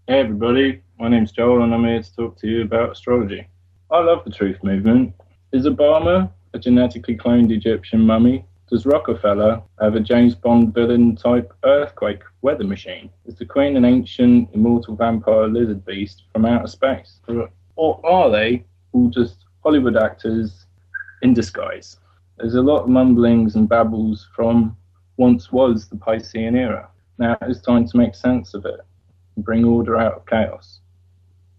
Hey everybody, my name's Joel and I'm here to talk to you about astrology. I love the truth movement. Is Obama a genetically cloned Egyptian mummy? Does Rockefeller have a James Bond villain type earthquake weather machine? Is the Queen an ancient immortal vampire lizard beast from outer space? Or are they all just Hollywood actors in disguise? There's a lot of mumblings and babbles from once was the Piscean era. Now it's time to make sense of it and bring order out of chaos.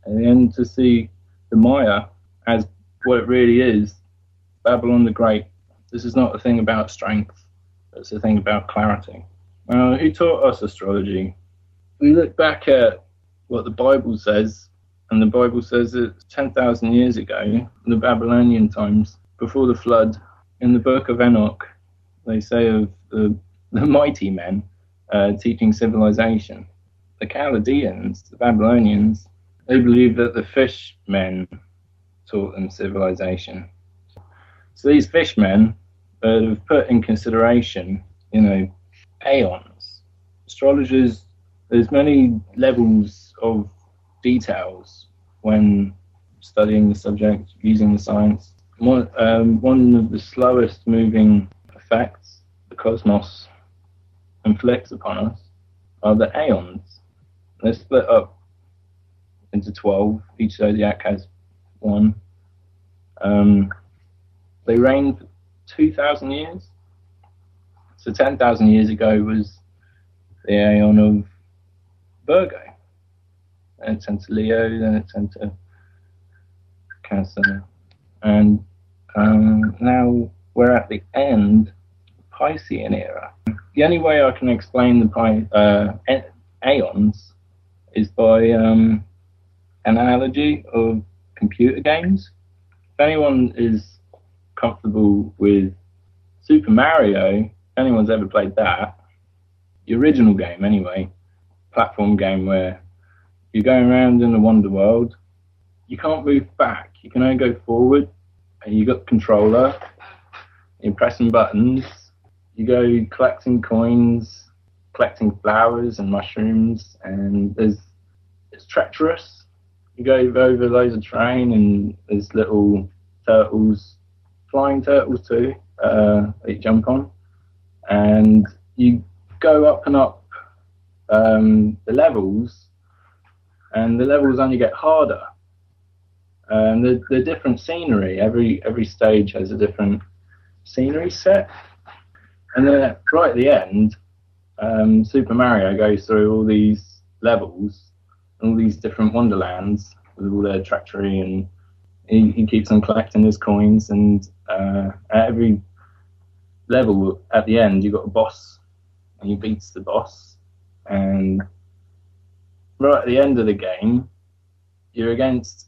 And then to see the Maya as what it really is, Babylon the Great. This is not a thing about strength, it's a thing about clarity. Who taught us astrology? We look back at what the Bible says, and the Bible says that 10,000 years ago, in the Babylonian times, before the flood, in the book of Enoch, they say of the mighty men teaching civilization. The Chaldeans, the Babylonians, they believe that the fish men taught them civilization. So these fish men have put in consideration, aeons. Astrologers, there's many levels of details when studying the subject, using the science. One of the slowest moving effects the cosmos inflicts upon us are the aeons. They're split up into 12. Each zodiac has one. They reign for 2,000 years. So 10,000 years ago was the aeon of Virgo. Then it turned to Leo, then it turned to Cancer. And now we're at the end of the Piscean era. The only way I can explain the aeons is by an analogy of computer games. If anyone is comfortable with Super Mario, if anyone's ever played that, the original game anyway, platform game where you're going around in the Wonder World, you can't move back, you can only go forward, and you got the controller, you're pressing buttons, you go collecting coins, collecting flowers and mushrooms, and it's treacherous. You go over loads of terrain, and there's little turtles, flying turtles too, that you jump on, and you go up and up the levels, and the levels only get harder. The different scenery, every stage has a different scenery set, and then right at the end, Super Mario goes through all these levels, all these different wonderlands with all their treachery, and he keeps on collecting his coins, and at every level at the end you got a boss, and he beats the boss, and right at the end of the game you're against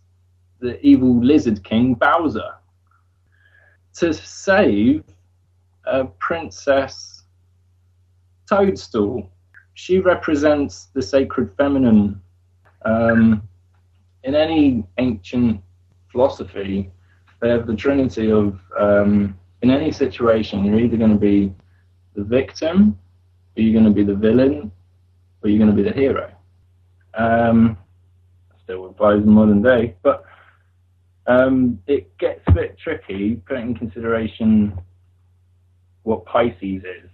the evil lizard king Bowser to save Princess Toadstool. She represents the sacred feminine. In any ancient philosophy, they have the trinity of, in any situation, you're either going to be the victim, or you're going to be the villain, or you're going to be the hero. Still applies in modern day, but it gets a bit tricky putting in consideration what Pisces is.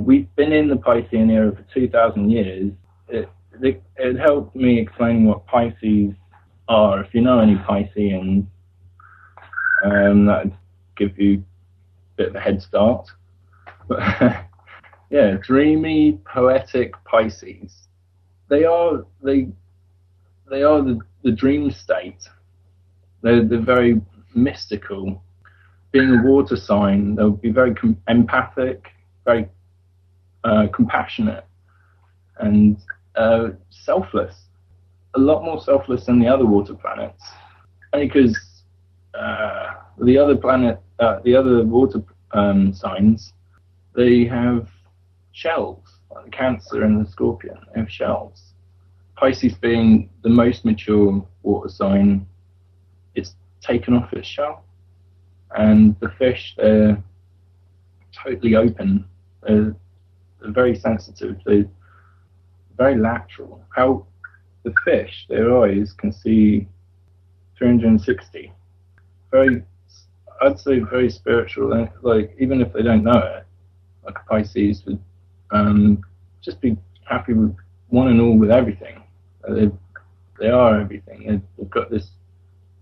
We've been in the Piscean era for 2,000 years. It helped me explain what Pisces are. If you know any Pisceans, that would give you a bit of a head start. But yeah, dreamy, poetic Pisces. They are the dream state. They're very mystical. Being a water sign, they'll be very empathic, very compassionate, and selfless. A lot more selfless than the other water planets. Only because the other water signs, they have shells, like the Cancer and the Scorpion. They have shells. Pisces being the most mature water sign, it's taken off its shell, and the fish, they're totally open. They're very sensitive. They're very lateral. How the fish, their eyes can see 360. I'd say very spiritual. Like, even if they don't know it, like a Pisces would just be happy with one and all with everything. They are everything. They've got this.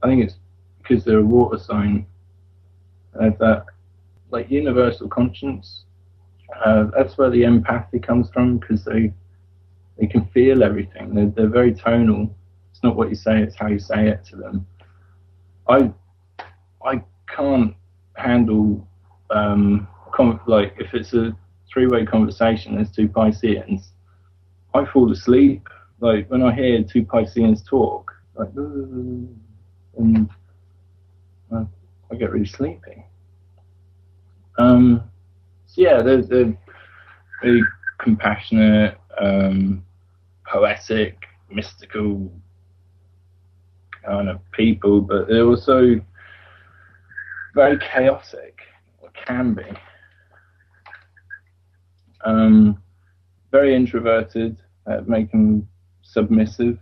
I think it's because they're a water sign. They have that like universal conscience. That's where the empathy comes from, because they can feel everything. They're very tonal. It's not what you say; it's how you say it to them. I can't handle like if it's a three-way conversation. There's two Pisceans. I fall asleep. Like when I hear two Pisceans talk, like, and I get really sleepy. So yeah, they're very compassionate, poetic, mystical kind of people, but they're also very chaotic, or can be. Very introverted, make them submissive.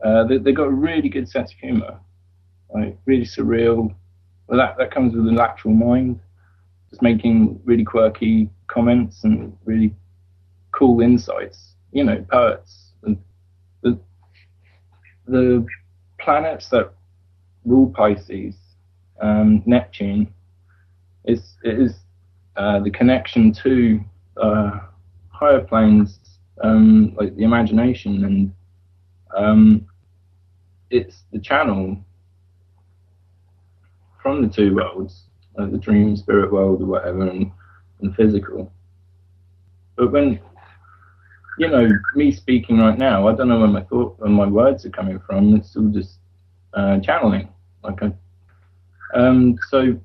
They've got a really good sense of humour, like really surreal. Well, that comes with a lateral mind, just making really quirky comments and really cool insights. You know, poets. The planets that rule Pisces, Neptune, is the connection to higher planes, like the imagination, and it's the channel from the two worlds, the dream, spirit world, or whatever, and physical. But when, you know, me speaking right now, I don't know where my words are coming from. It's all just channeling. So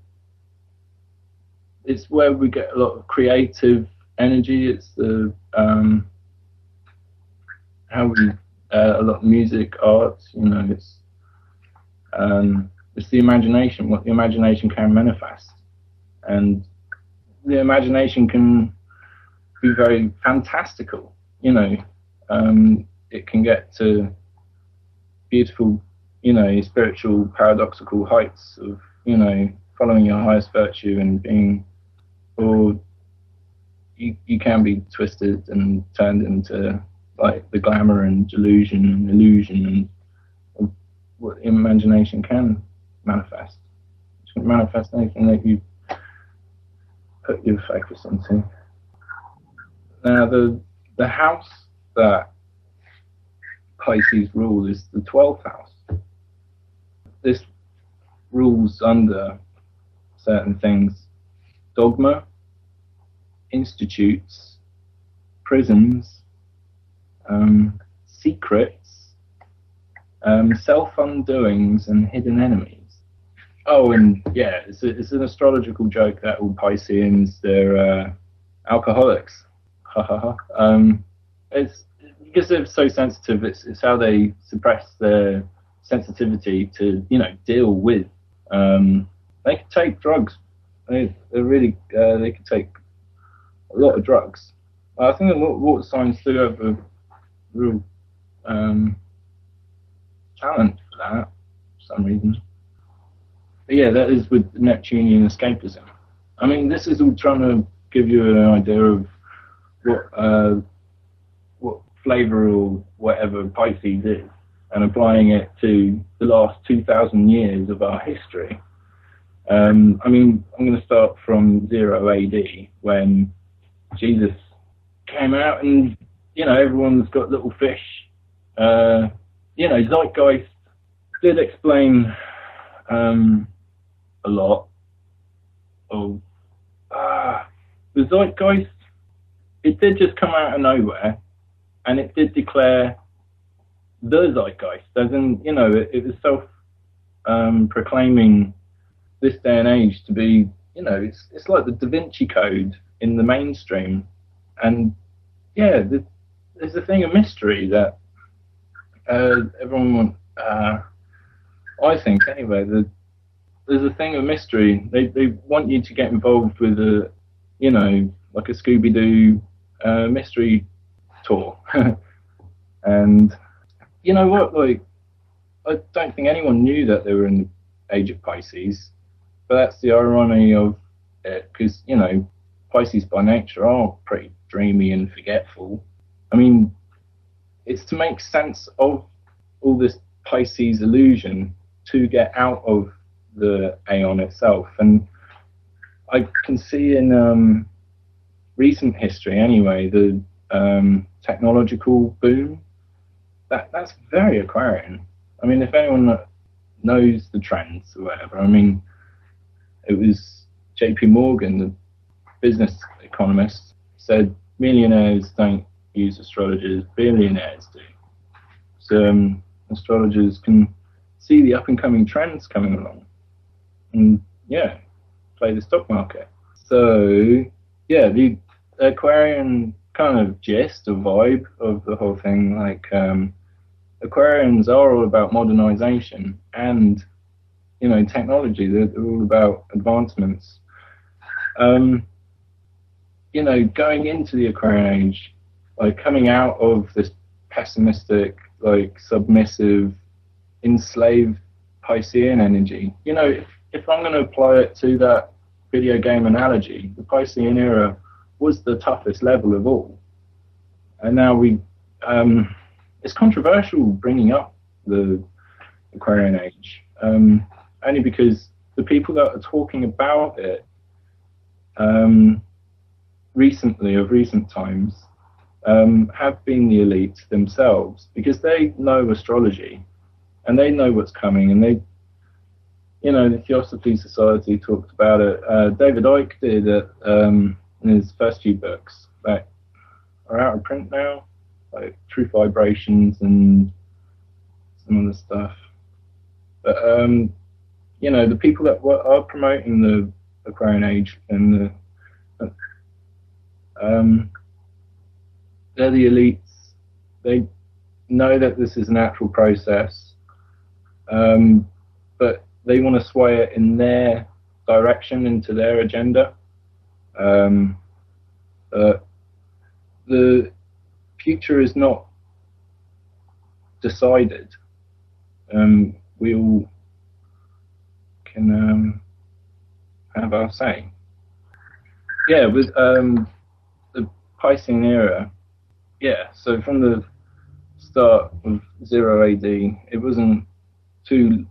it's where we get a lot of creative energy. It's the how we a lot of music, art. You know, it's the imagination. What the imagination can manifest, and the imagination can be very fantastical. You know, it can get to beautiful, you know, spiritual, paradoxical heights of, you know, following your highest virtue and being, or you can be twisted and turned into like the glamour and delusion and illusion and what imagination can manifest. It can manifest anything that you put your focus into. Now the house that Pisces rule is the 12th house. This rules under certain things: dogma, institutes, prisons, secrets, self-undoings, and hidden enemies. Oh, and yeah, it's an astrological joke that all Pisceans, they're alcoholics. It's because they're so sensitive. It's how they suppress their sensitivity to, you know, deal with. They can take drugs. They're really they can take a lot of drugs. I think that water signs do have a real talent for that for some reason. But yeah, that is with Neptunian escapism. I mean, this is all trying to give you an idea of what flavour or whatever Pisces is, and applying it to the last 2,000 years of our history. I mean, I'm going to start from 0 AD, when Jesus came out, and, you know, everyone's got little fish. You know, Zeitgeist did explain a lot of the Zeitgeist. It did just come out of nowhere, and it did declare the Zeitgeist, as in, you know, it was proclaiming this day and age to be, you know, it's like the Da Vinci Code in the mainstream. And yeah, there's a thing of mystery that everyone I think anyway, there's a thing of mystery. They want you to get involved with a, you know, like a Scooby-Doo mystery tour. And you know what? Like, I don't think anyone knew that they were in the age of Pisces, but that's the irony of it, because, you know, Pisces by nature are pretty dreamy and forgetful. I mean, it's to make sense of all this Pisces illusion to get out of the aeon itself. And I can see in recent history anyway, the technological boom, that's very Aquarian. I mean, if anyone knows the trends or whatever, I mean, it was JP Morgan, the business economist, said millionaires don't use astrologers, billionaires do. So astrologers can see the up and coming trends coming along and, yeah, play the stock market. So, yeah, the Aquarian kind of gist or vibe of the whole thing, like, Aquarians are all about modernization and, you know, technology. They're all about advancements. You know, going into the Aquarian age, like coming out of this pessimistic, like submissive, enslaved Piscean energy. You know, if I'm going to apply it to that video game analogy, the Piscean era was the toughest level of all. And now it's controversial bringing up the Aquarian age, only because the people that are talking about it recently, of recent times, have been the elite themselves, because they know astrology and they know what's coming, and they, you know, the Theosophy Society talked about it. David Icke did it in his first few books that are out of print now, like Truth Vibrations and some other stuff. But you know, the people that are promoting the Aquarian age and they're the elites. They know that this is a natural process, but they want to sway it in their direction, into their agenda. The future is not decided. We all can have our say. Yeah, with the Piscean era, yeah, so from the start of 0 AD, it wasn't too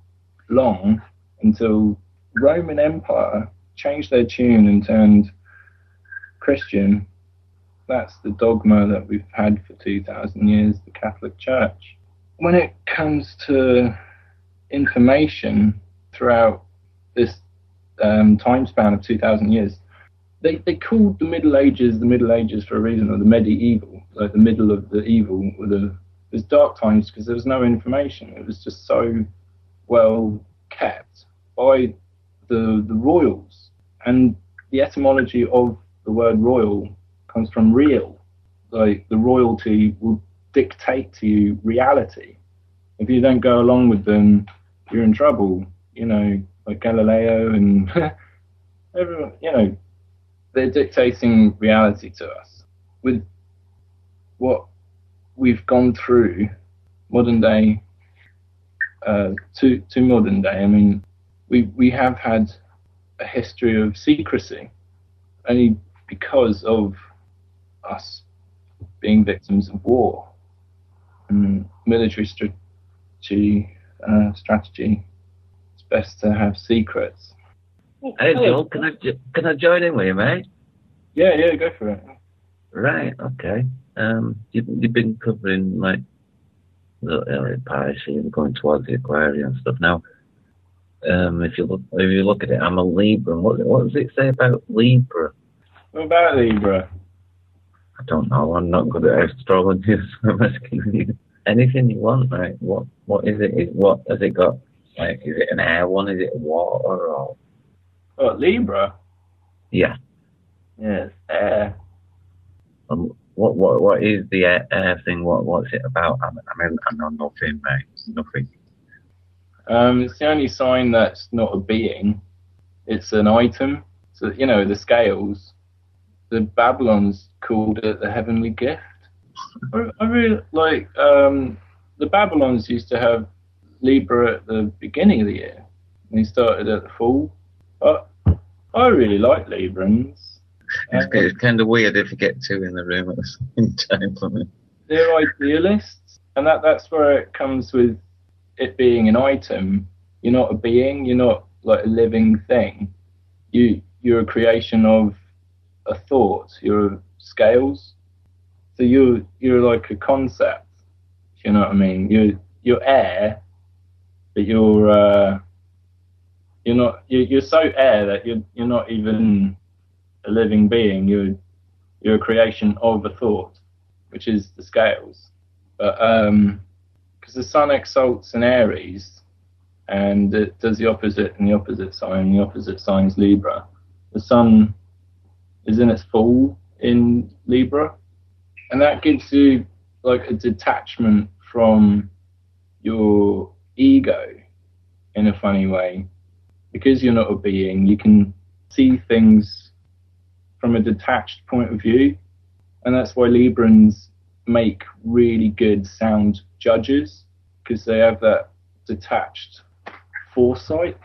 long until Roman Empire changed their tune and turned Christian. That's the dogma that we've had for 2,000 years, the Catholic Church. When it comes to information throughout this time span of 2,000 years, they called the Middle Ages for a reason, or the medieval, like the middle of the evil, or there's dark times, because there was no information. It was just so well kept by the royals. And the etymology of the word royal comes from real. Like, the royalty will dictate to you reality. If you don't go along with them, you're in trouble. You know, like Galileo and everyone, you know, they're dictating reality to us. With what we've gone through, modern day to modern day, I mean, we have had a history of secrecy, only because of us being victims of war and military strategy. It's best to have secrets. Hey Joel, can I join in with you, mate? Yeah, go for it. Right, okay. You've been covering like the Pisces, going towards the Aquarian and stuff. Now, if you look at it, I'm a Libra. What does it say about Libra? What about Libra? I don't know. I'm not good at astrology, so I'm asking you anything you want. Right? What is it? What has it got? Like, is it an air one? Is it water or? Oh, Libra. Yeah. Yes, air. What is the air thing? What's it about? I know nothing, mate. Nothing. It's the only sign that's not a being. It's an item. So, you know, the scales. The Babylons called it the heavenly gift. I really like the the Babylons used to have Libra at the beginning of the year. They started at the fall. But I really like Librans. It's kind of weird if you get two in the room at the same time for me. They're idealists, and that's where it comes with it being an item. You're not a being, you're not like a living thing. You're a creation of a thought, you're scales. So you're like a concept. You know what I mean? You're air, but you're so air that you're not even a living being. You're a creation of a thought, which is the scales. But because the sun exalts in Aries, and it does the opposite in the opposite sign. The opposite sign is Libra. The sun is in its fall in Libra, and that gives you like a detachment from your ego in a funny way. Because you're not a being, you can see things from a detached point of view, and that's why Librans make really good sound judges, because they have that detached foresight.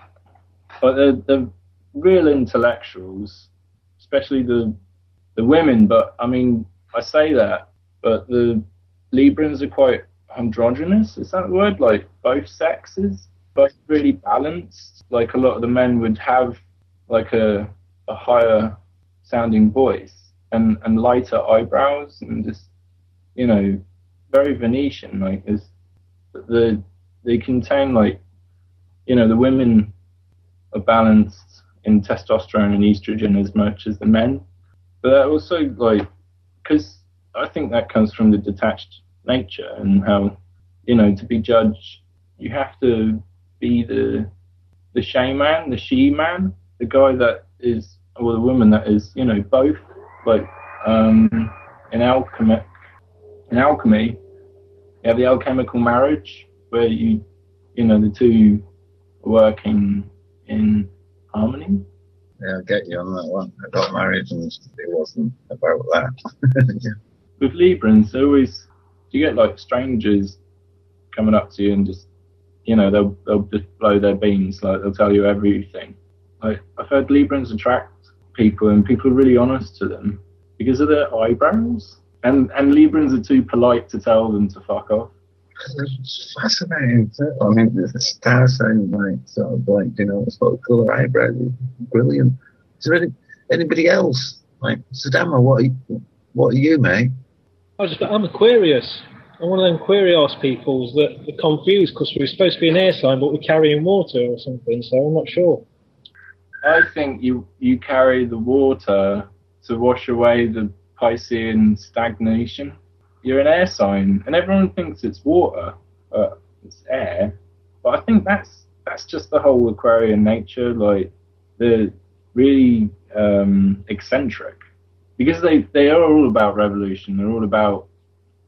But the real intellectuals, especially the women, but I mean, I say that, but the Librans are quite androgynous, is that the word? Like both sexes, both really balanced. Like a lot of the men would have like a higher sounding voice and lighter eyebrows and just, you know, very Venetian. Like they contain like, you know, the women are balanced in testosterone and estrogen as much as the men. But that also, like, because I think that comes from the detached nature and how, you know, to be judged, you have to be the she-man, the guy that is, or the woman that is, you know, both. Like in alchemy, you have the alchemical marriage where you know, the two are working in harmony. Yeah, I'll get you on that one. I got married and it wasn't about that. Yeah. With Librans, you get like strangers coming up to you and just, you know, they'll just blow their beans, like they'll tell you everything. Like I've heard Librans attract people and people are really honest to them because of their eyebrows. And Librans are too polite to tell them to fuck off. It's fascinating. I mean, the star sign, like, sort of like, you know, sort of colour eyebrows is brilliant. Is there anybody else? Like, Sadama, what are you, mate? I'm Aquarius. I'm one of them Aquarius peoples that are confused because we're supposed to be an air sign, but we're carrying water or something, so I'm not sure. I think you carry the water to wash away the Piscean stagnation. You're an air sign, and everyone thinks it's water, but it's air. But I think that's just the whole Aquarian nature. Like they're really eccentric because they are all about revolution. They're all about,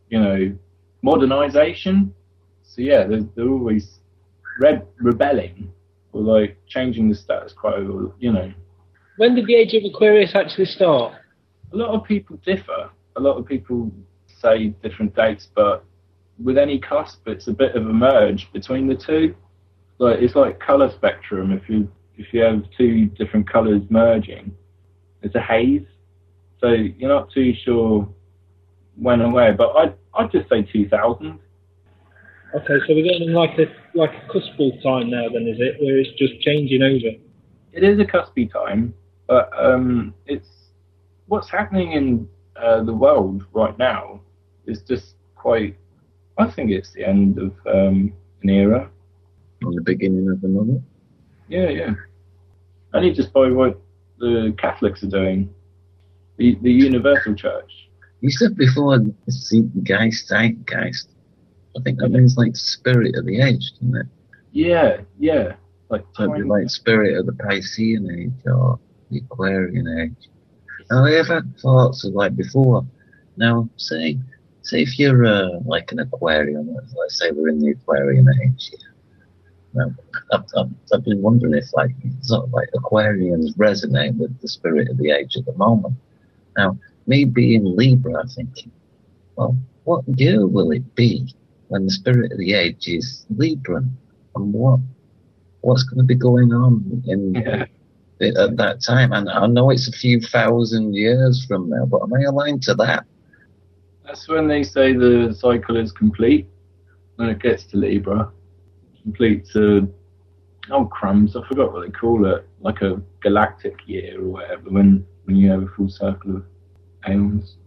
you know, modernization. So yeah, they're always rebelling or like changing the status quo. You know. When did the age of Aquarius actually start? A lot of people differ. A lot of people say different dates, but with any cusp, it's a bit of a merge between the two. Like it's like color spectrum. If you have two different colors merging, it's a haze. So you're not too sure when and where. But I'd just say 2000. Okay, so we're getting like a cuspal time now, then, is it? Where it's just changing over. It is a cuspy time, but it's what's happening in the world right now is just quite. I think it's the end of an era. Or the beginning of another. Yeah. Only just by what the Catholics are doing, the Universal Church. You said before, Zeitgeist. I think that means like spirit of the age, doesn't it? Yeah. Like spirit of the Piscean age or the Aquarian age. Now, I have had thoughts of like before. Now, say if you're like an Aquarian, let's say we're in the Aquarian age. Now, I've been wondering if like sort of like Aquarians resonate with the spirit of the age at the moment. Now, me being Libra, I'm thinking, well, what year will it be when the spirit of the age is Libra, and what's going to be going on at that time? And I know it's a few thousand years from now, but am I aligned to that? That's when they say the cycle is complete. When it gets to Libra, complete to crumbs. I forgot what they call it, like a galactic year or whatever. When you have a full circle of aeons,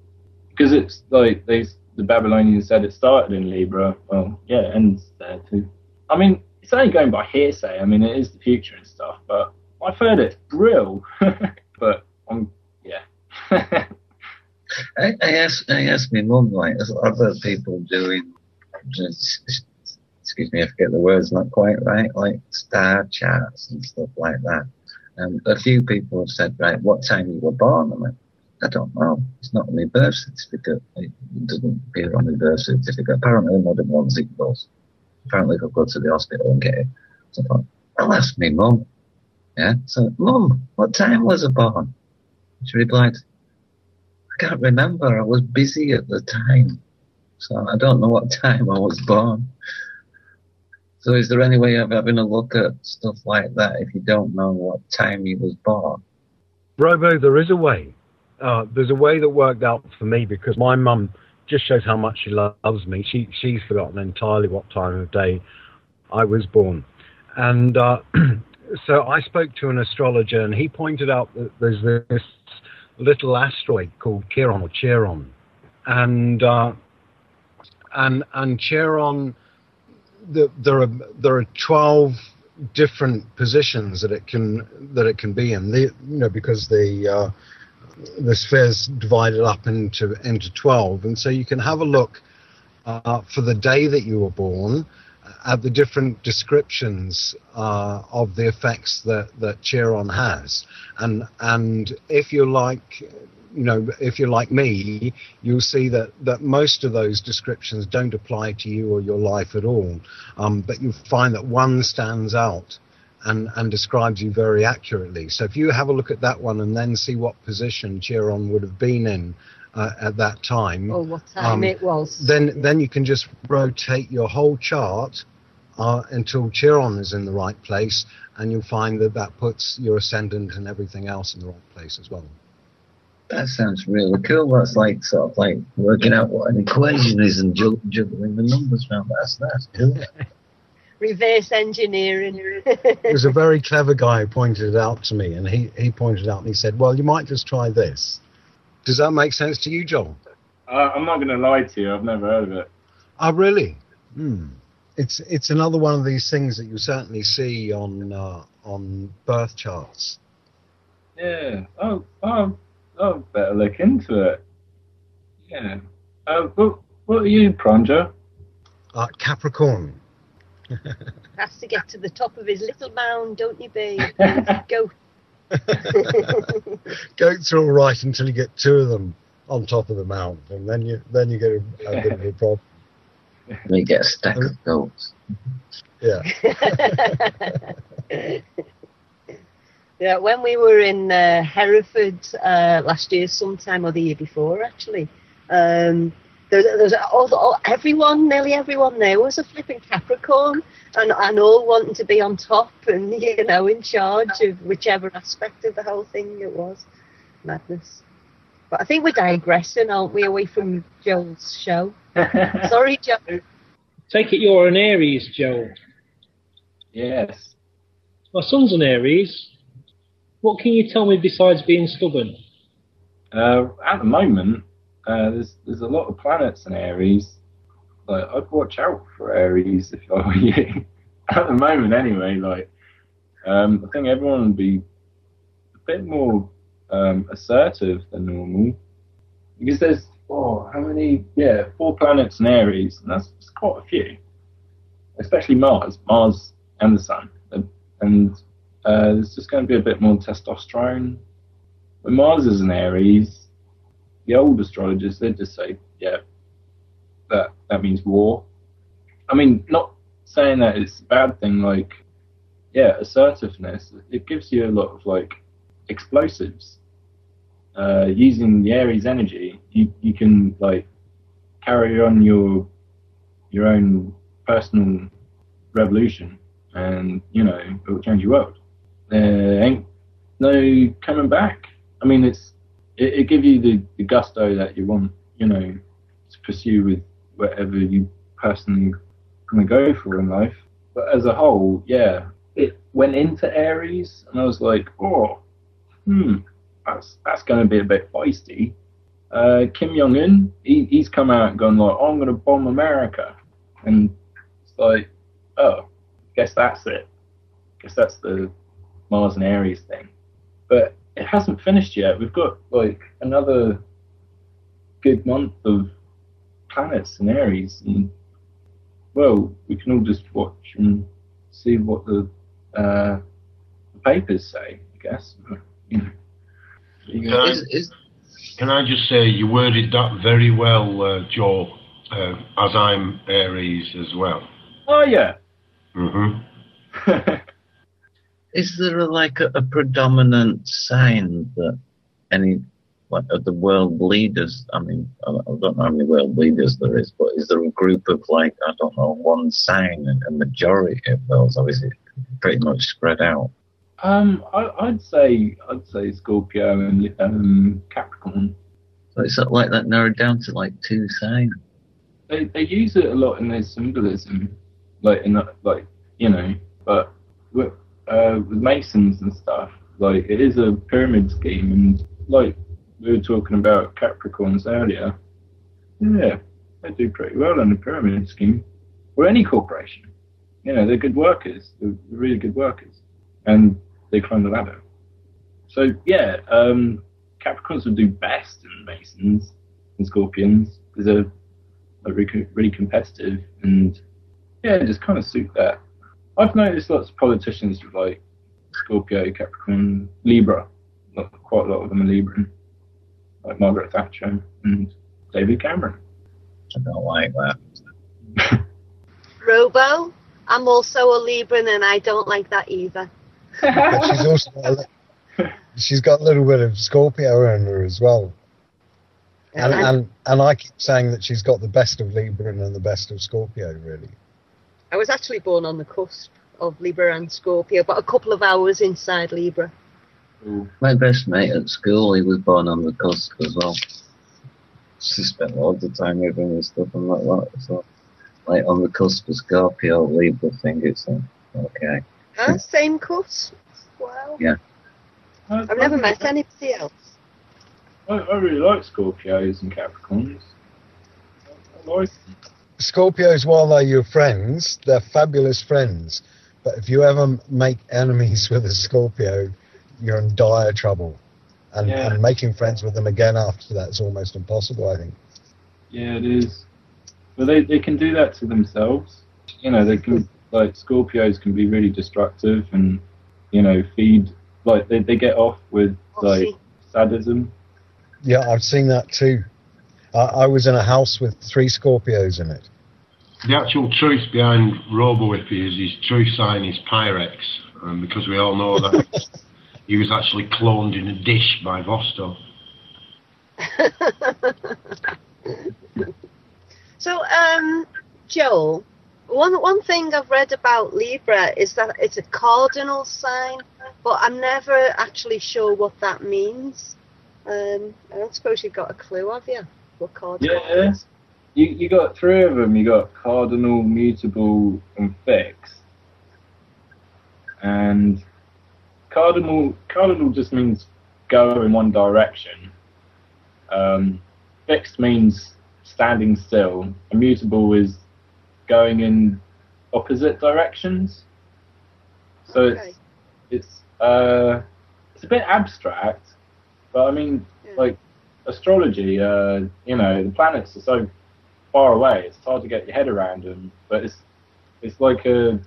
because it's like the Babylonians said it started in Libra. Well, yeah, it ends there too. I mean, it's only going by hearsay. I mean, it is the future and stuff, but I've heard it's real. But I asked my mum, like, there's other people doing, excuse me, I forget the words, not quite right, like star charts and stuff like that. And a few people have said, right, what time you were born? I'm like, I don't know. It's not on my birth certificate. It doesn't appear on my birth certificate. Apparently, modern ones it does. Apparently, I'll go to the hospital and get it. So I thought, I'll ask my mum. Yeah. So, Mum, what time was I born? She replied, I can't remember. I was busy at the time. So I don't know what time I was born. So is there any way of having a look at stuff like that if you don't know what time you was born? Robo, there is a way. There's a way that worked out for me because my mum just shows how much she loves me. She's forgotten entirely what time of day I was born. And so I spoke to an astrologer and he pointed out that there's this little asteroid called Chiron. And Chiron, there are 12 different positions that it can be in. Because the sphere's divided up into 12, and so you can have a look for the day that you were born at the different descriptions of the effects that Chiron has, and if you're like me, you'll see that most of those descriptions don't apply to you or your life at all, but you'll find that one stands out and describes you very accurately. So if you have a look at that one and then see what position Chiron would have been in at that time, or what time it was, then you can just rotate your whole chart until Chiron is in the right place, and you'll find that puts your ascendant and everything else in the right place as well. That sounds really cool. That's like sort of like working out what an equation is and juggling the numbers around. That's cool. Reverse engineering. There's a very clever guy who pointed it out to me, and he pointed it out and he said, well, you might just try this. Does that make sense to you, Joel? I'm not going to lie to you. I've never heard of it. Oh, really? It's another one of these things that you certainly see on birth charts. Yeah. Oh, better look into it. Yeah. What are you, Pronja? Capricorn. Has to get to the top of his little mound, don't you, babe? Go. Goats are all right until you get two of them on top of the mound, and then you get a bit of a problem. We get a stack of goats. Yeah. Yeah, when we were in Hereford last year, sometime or the year before, actually, there's nearly everyone there was a flipping Capricorn, and all wanting to be on top and in charge of whichever aspect of the whole thing it was. Madness. But I think we're digressing, aren't we, away from Joel's show? Sorry, Joel. Take it you're an Aries, Joel. Yes. My son's an Aries. What can you tell me besides being stubborn? At the moment, there's a lot of planets in Aries. Like, I'd watch out for Aries if I were you. At the moment, anyway. Like, I think everyone would be a bit more assertive than normal, because there's 4 planets in Aries, and that's quite a few. Especially Mars and the Sun, and there's just going to be a bit more testosterone. When Mars is in Aries, the old astrologers, they'd just say, that means war. I mean, not saying that it's a bad thing, like, assertiveness, it gives you a lot of, like, explosives. Using the Aries energy, you can, like, carry on your your own personal revolution, and it will change your world. There ain't no coming back. I mean, it gives you the gusto that you want, to pursue with whatever you personally want to go for in life. But as a whole, yeah, it went into Aries, and I was like, that's going to be a bit feisty. Kim Jong-un, he's come out and gone like, I'm going to bomb America. And it's like, oh, guess that's it. Guess that's the Mars and Aries thing. But it hasn't finished yet. We've got like another good month of planets in Aries. And, well, we can all just watch and see what the papers say, I guess. Can I just say, you worded that very well, Joe, as I'm Aries as well. Oh, yeah. Mm-hmm. Is there a predominant sign that any of the world leaders, I mean, I don't know how many world leaders there is, but is there a group of one sign and a majority of those, or is it pretty much spread out? I'd say Scorpio and Capricorn. So it's like that narrowed down to like two signs. They use it a lot in their symbolism, but with Masons and stuff, like it is a pyramid scheme, and like we were talking about Capricorns earlier, yeah, they do pretty well in the pyramid scheme, or any corporation. They're good workers, they're really good workers, and they climb the ladder. So yeah, Capricorns would do best in Masons and Scorpions because they're really competitive, and yeah, just kind of suit that. I've noticed lots of politicians with like Scorpio, Capricorn, Libra. Quite a lot of them are Libran, like Margaret Thatcher and David Cameron. I don't like that. Robo, I'm also a Libran, and I don't like that either. But she's also she's got a little bit of Scorpio in her as well. And I keep saying that she's got the best of Libra and the best of Scorpio, really. I was actually born on the cusp of Libra and Scorpio, but a couple of hours inside Libra. My best mate at school, he was born on the cusp as well. She spent loads of time with him and stuff and like that. So, like on the cusp of Scorpio, Libra thing, it's okay. Same cusp? Wow. Yeah. I've never met anybody else. I really like Scorpios and Capricorns. I like them. Scorpios, while they're your friends, they're fabulous friends. But if you ever make enemies with a Scorpio, you're in dire trouble. And making friends with them again after that is almost impossible, I think. Yeah, it is. But they can do that to themselves. They can, like, Scorpios can be really destructive and, feed, like, they get off with, like, sadism. Yeah, I've seen that too. I was in a house with 3 Scorpios in it. The actual truth behind RoboWhippy is his true sign is Pyrex, because we all know that he was actually cloned in a dish by Vostok. So, Joel, one thing I've read about Libra is that it's a cardinal sign, but I'm never actually sure what that means. I don't suppose you've got a clue, have you? What cardinal is? You got 3 of them. You got cardinal, mutable, and fixed. And cardinal just means go in one direction. Fixed means standing still. Immutable is going in opposite directions. So it's a bit abstract, but I mean, like astrology, the planets are so far away, it's hard to get your head around them. But it's like a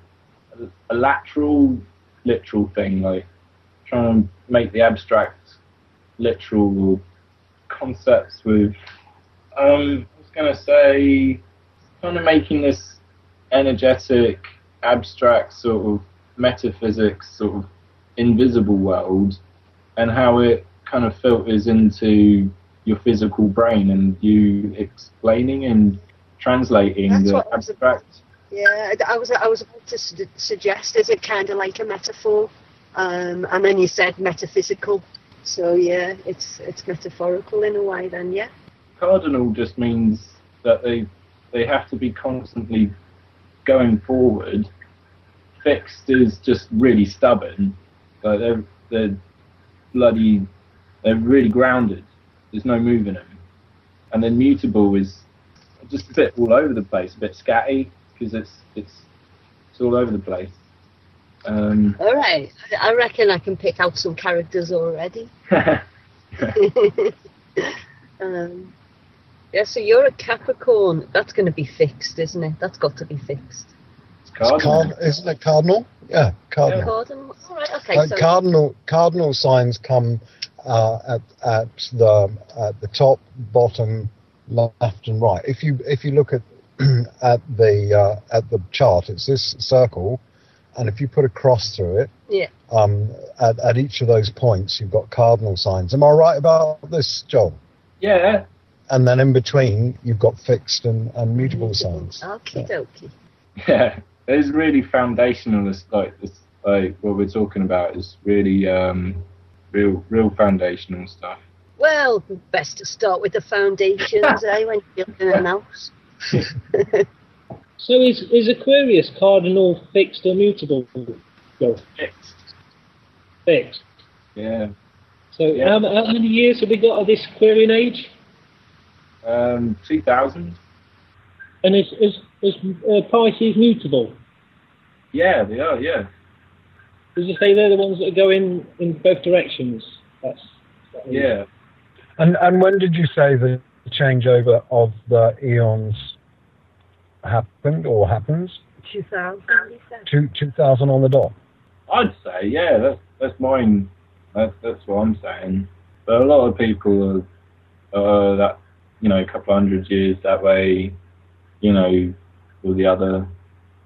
literal thing, like trying to make the abstract literal concepts with. I was gonna say, kind of making this energetic, abstract sort of metaphysics, sort of invisible world, and how it kind of filters into your physical brain, and you explaining and translating That's the what I was abstract. Yeah, I was about to suggest, is it kind of like a metaphor? And then you said metaphysical. So yeah, it's metaphorical in a way then, yeah. Cardinal just means that they have to be constantly going forward. Fixed is just really stubborn. Like they're really grounded. There's no moving them. And then mutable is just a bit all over the place, a bit scatty, because it's all over the place. All right, I reckon I can pick out some characters already. Yeah, so you're a Capricorn. That's going to be fixed, isn't it? That's got to be fixed. Isn't it cardinal? Yeah, cardinal. Cardinal. All right, okay. So Cardinal signs come at the top, bottom, left, and right. If you look at the chart, it's this circle, and if you put a cross through it, yeah. At each of those points, you've got cardinal signs. Am I right about this, Joel? Yeah. And then in between, you've got fixed and mutable signs. Okie dokie. Yeah, it's really foundational. It's like what we're talking about is really real foundational stuff. Well, best to start with the foundations, when you're building an house. So is Aquarius cardinal, fixed, or mutable? Go. Fixed. Yeah. So yeah. How many years have we got of this Aquarian age? 2000. And is Pisces mutable? Yeah, they are. Yeah. Did you say they're the ones that are going in both directions? Yeah. And when did you say the changeover of the eons happened or happens? 2000. 2000 on the dot. I'd say, yeah, that's mine. That's what I'm saying. But a lot of people are that, a couple of 100 years that way, or the other.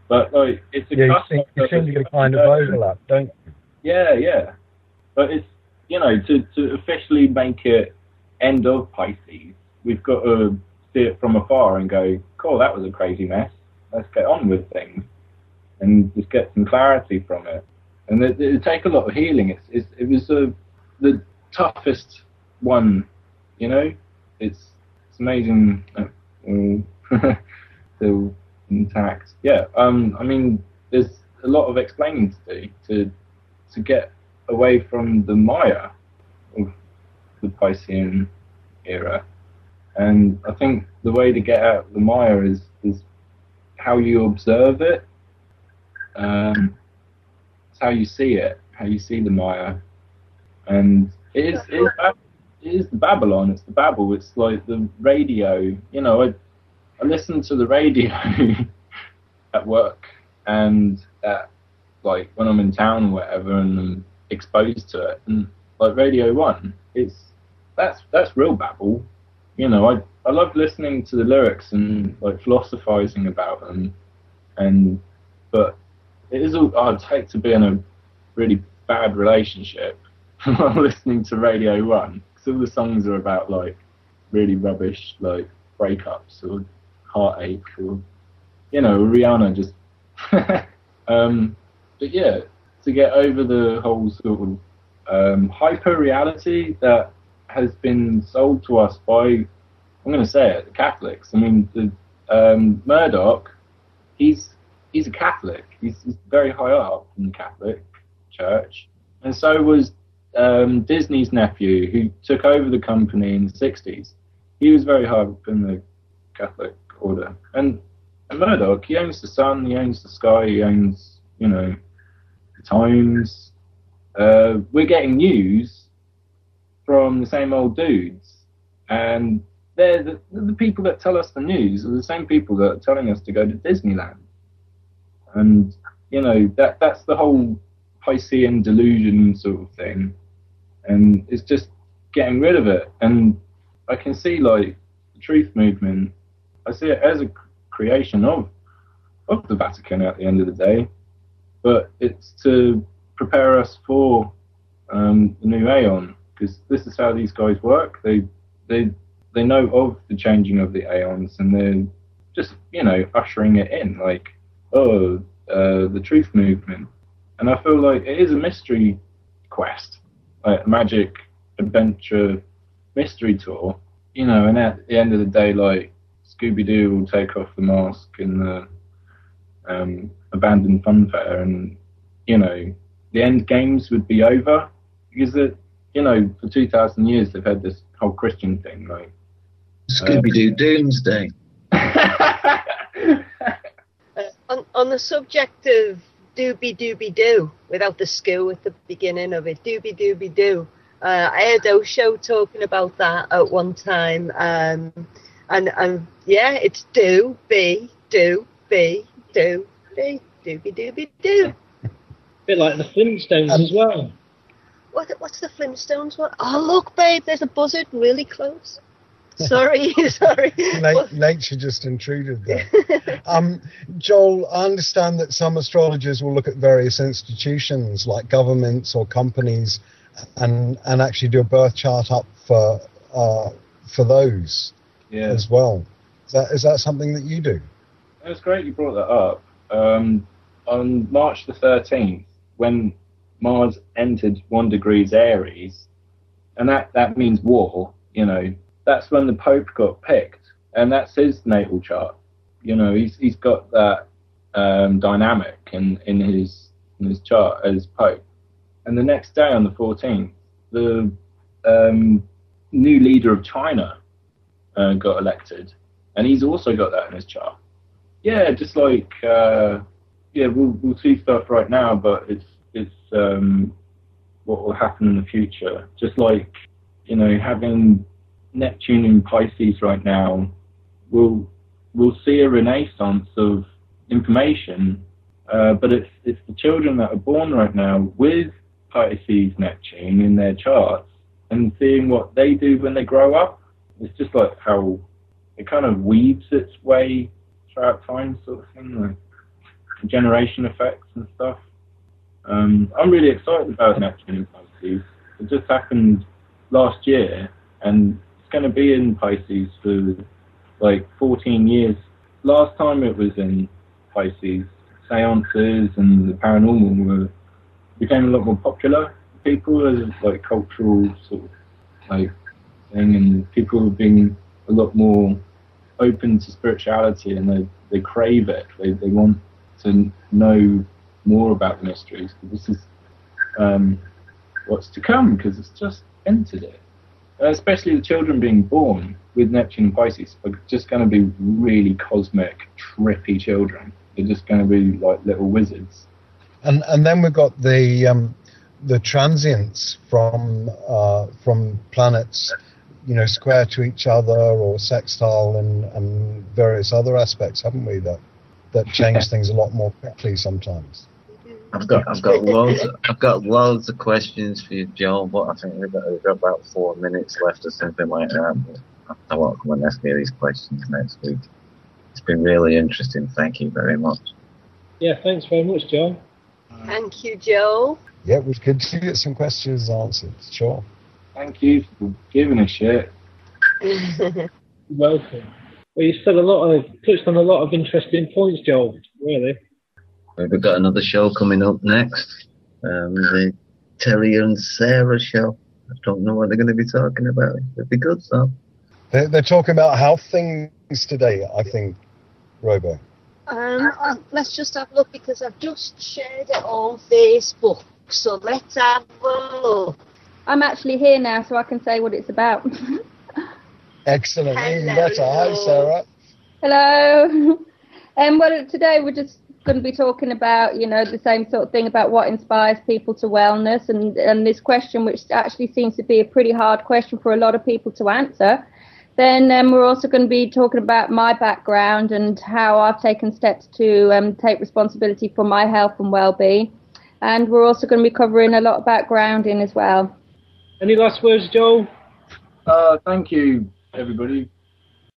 But like, it's a you seem to get a kind of overlap, don't you? Yeah. But it's to officially make it end of Pisces, we've got to see it from afar and go, cool, that was a crazy mess. Let's get on with things and just get some clarity from it. And it'll take a lot of healing. It was the toughest one, It's amazing. Still intact. Yeah. There's a lot of explaining to do to get away from the Maya of the Piscean era. And I think the way to get out of the Maya is how you observe it. It's how you see it, how you see the Maya. And it is the Babylon, it's the Babel, it's like the radio. I listen to the radio at work and like when I'm in town or whatever and I'm exposed to it. And like Radio 1, that's real Babel. I love listening to the lyrics and like philosophizing about them, but it is I'd hate to be in a really bad relationship while listening to Radio 1, because all the songs are about like really rubbish, like breakups or heartache or Rihanna just but yeah, to get over the whole sort of hyper reality that has been sold to us by, I'm going to say it, the Catholics. I mean, Murdoch, he's a Catholic. He's very high up in the Catholic Church, and so was Disney's nephew, who took over the company in the 60s. He was very high up in the Catholic order, and Murdoch, he owns the Sun, he owns the Sky, he owns the Times. We're getting news from the same old dudes, and they're the people that tell us the news are the same people that are telling us to go to Disneyland. And that's the whole Piscean delusion sort of thing, and it's just getting rid of it. And I can see like the truth movement, I see it as a creation of the Vatican at the end of the day, but it's to prepare us for the new Aeon, because this is how these guys work. They know of the changing of the Aeons, and just, ushering it in, like, the truth movement. And I feel like it is a mystery quest, like a magic adventure mystery tour, and at the end of the day, like, Scooby-Doo will take off the mask in the abandoned funfair, and, the end games would be over, because for 2,000 years they've had this whole Christian thing, like Scooby-Doo Doomsday. On the subject of dooby-dooby-doo, without the skoo at the beginning of it, dooby-dooby-doo, I heard Osho talking about that at one time, and yeah, it's dooby-dooby-doo. Bit like the Flintstones as well. What's the Flintstones one? Oh, look, babe, there's a buzzard really close. Sorry. Nature just intruded there. Joel, I understand that some astrologers will look at various institutions like governments or companies and actually do a birth chart up for those as well. Is that something that you do? It's great you brought that up. On March the 13th, when Mars entered 1 degrees Aries, and that means war, that's when the Pope got picked, and that's his natal chart. He's got that dynamic in his chart as Pope. And the next day, on the 14th, the new leader of China got elected, and he's also got that in his chart. Yeah, just like we'll see stuff right now, but it's what will happen in the future. Just like having Neptune in Pisces right now, we'll see a renaissance of information, but it's the children that are born right now with Pisces Neptune in their charts, and seeing what they do when they grow up. It's just like how it kind of weaves its way throughout time, sort of thing, like generation effects and stuff. I'm really excited about Neptune in Pisces. It just happened last year, and it's going to be in Pisces for like 14 years. Last time it was in Pisces, seances and the paranormal became a lot more popular. People as like cultural sort of like thing, and people are being a lot more open to spirituality, and they crave it. They want to know more about the mysteries. This is what's to come, because it's just entered it. Especially the children being born with Neptune and Pisces are just going to be really cosmic, trippy children. They're just going to be like little wizards. And then we've got the transients from planets, square to each other or sextile and various other aspects, haven't we? That change things a lot more quickly sometimes. I've got loads of questions for you, Joel, but I think we've got about 4 minutes left or something like that. I want to come and ask me these questions next week. It's been really interesting. Thank you very much. Yeah, thanks very much, Joel. Thank you, Joel. Yeah, it was good to get some questions answered. Sure. Thank you for giving a shit. Welcome. Well, you said touched on a lot of interesting points, Joel. Really. We've got another show coming up next. The Terry and Sarah show. I don't know what they're going to be talking about. It'll be good, though. They're talking about health things today, I think, Robo. Let's just have a look, because I've just shared it on Facebook. So let's have a look. I'm actually here now, so I can say what it's about. Excellent. Even better. Hi, Sarah. Hello. Well, today we're just going to be talking about, the same sort of thing about what inspires people to wellness, and this question, which actually seems to be a pretty hard question for a lot of people to answer. Then we're also going to be talking about my background and how I've taken steps to take responsibility for my health and well-being. And we're also going to be covering a lot about grounding as well. Any last words, Joel? Thank you, everybody,